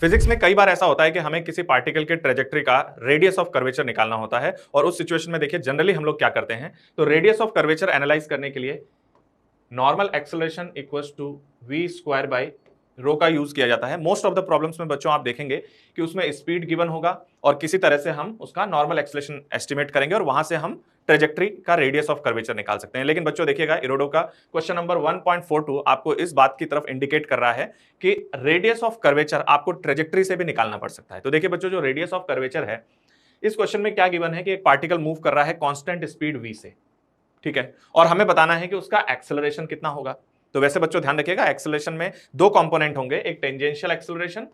Physics में कई बार ऐसा होता है कि हमें किसी पार्टिकल के ट्रेजेक्टरी का रेडियस ऑफ कर्वेचर निकालना होता है और उस सिचुएशन में देखिए जनरली हम लोग क्या करते हैं, तो रेडियस ऑफ कर्वेचर एनालाइज करने के लिए normal acceleration equals to V square by rho का यूज किया जाता है। मोस्ट ऑफ द प्रॉब्लम्स में बच्चों आप देखेंगे कि उसमें स्पीड गिवन होगा और किसी तरह से हम उसका नॉर्मल एक्सेलरेशन एस्टिमेट करेंगे और वहां से हम ट्रेजेक्टरी का रेडियस ऑफ कर्वेचर निकाल सकते हैं। लेकिन बच्चों देखिएगा, इरोडो का क्वेश्चन नंबर 1.42 आपको इस बात की तरफ इंडिकेट कर रहा है कि रेडियस ऑफ कर्वेचर आपको ट्रेजेक्टरी से भी निकालना पड़ सकता है। तो देखिए बच्चों, जो रेडियस ऑफ कर्वेचर है, इस क्वेश्चन में क्या गिवन है कि एक पार्टिकल मूव कर रहा है कांस्टेंट स्पीड v से, ठीक है, और हमें बताना है कि उसका एक्सेलरेशन कितना होगा। तो वैसे बच्चों ध्यान रखिएगा, एक्सेलरेशन में दो कंपोनेंट होंगे, एक टेंजेंशियल एक्सेलरेशन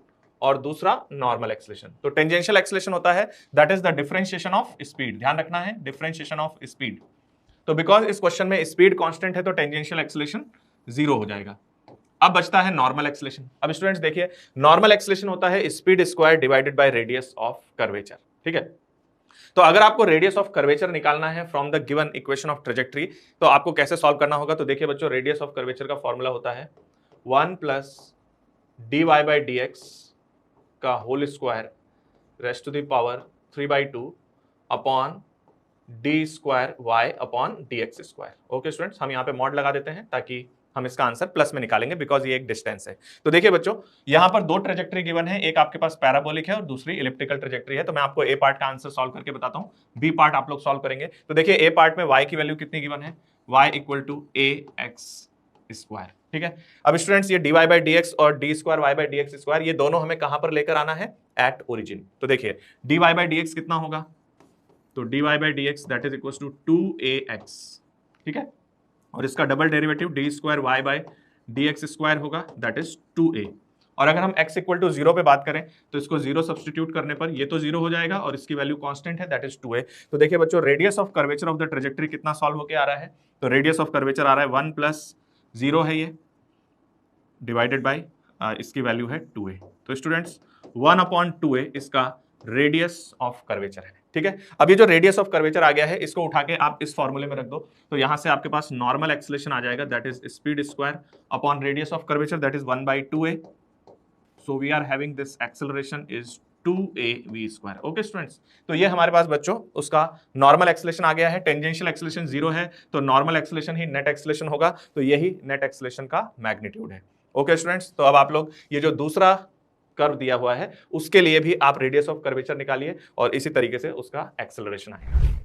और दूसरा नॉर्मल एक्सेलरेशन। तो टेंजेंशियल एक्सेलरेशन होता है that is the differentiation of speed, ध्यान रखना है, डिफरेंशिएशन ऑफ स्पीड। तो बिकॉज इस क्वेश्चन में स्पीड कांस्टेंट है तो टेंजेंशियल एक्सेलरेशन 0 हो जाएगा। अब बचता है नॉर्मल एक्सेलरेशन। अब स्टूडेंट्स देखिए, नॉर्मल एक्सेलरेशन होता है speed square divided by radius of curvature, ठीक है। तो अगर आपको रेडियस ऑफ कर्वेचर निकालना है from the given equation of trajectory, तो आपको कैसे सॉल्व करना होगा। तो देखिए बच्चों, रेडियस ऑफ कर्वेचर का फॉर्मूला होता है 1 प्लस dy बाई dx का whole square raised to the power 3/2 upon D square Y upon dx square. Okay students, हम यहाँ पे मॉड लगा देते हैं ताकि हम इसका आंसर प्लस में निकालेंगे, बिकॉज ये एक डिस्टेंस है। तो देखिए बच्चों, यहां पर दो ट्रेजेक्टरी गिवन है, एक आपके पास पैराबोलिक है और दूसरी इलिप्टिकल ट्रेजेक्टरी है। तो मैं आपको ए पार्ट का आंसर सॉल्व करके बताता हूं, बी पार्ट आप लोग सॉल्व करेंगे। तो देखिए, ए पार्ट में y की वैल्यू कितनी गिवन है, y equal to ax square, ठीक है। अब स्टूडेंट्स, ये dy बाई dx और d square y by dx square, ये दोनों हमें कहां पर लेकर आना है, एट ओरिजिन। तो देखिए dy बाई dx कितना होगा, तो dy by dx that is equal to 2ax, ठीक है, और इसका double derivative D square Y by D X square होगा दैट इज 2a। और अगर हम x इक्वल टू 0 पे बात करें तो इसको 0 सब्सटीट्यूट करने पर ये तो 0 हो जाएगा और इसकी वैल्यू कांस्टेंट है दैट इज 2a। तो देखिए बच्चों, radius of curvature of the trajectory कितना सॉल्व होके आ रहा है, तो रेडियस ऑफ कर्वेचर आ रहा है 1 प्लस 0 है ये डिवाइडेड बाई इसकी वैल्यू है 2a। तो स्टूडेंट्स 1/2a इसका रेडियस ऑफ कर्वेचर है, ठीक है। अब ये जो रेडियस ऑफ कर्वेचर आ गया है, इसको उठा के आप इस फॉर्मूले में रख दो, तो यहां से आपके पास नॉर्मल एक्सेलरेशन आ जाएगा that is speed square upon radius of curvature that is 1/2a। So we are having this acceleration is 2av square. Okay students, तो ये हमारे पास बच्चों उसका नॉर्मल एक्सेलरेशन आ गया है। टेंजेंशियल एक्सेलरेशन 0 है तो नॉर्मल एक्सेलरेशन ही नेट एक्सेलरेशन होगा, तो यही नेट एक्सेलरेशन का मैग्नीट्यूड है। ओके स्टूडेंट्स, तो अब आप लोग ये जो दूसरा कर्व दिया हुआ है उसके लिए भी आप रेडियस ऑफ कर्वेचर निकालिए और इसी तरीके से उसका एक्सेलरेशन आएगा।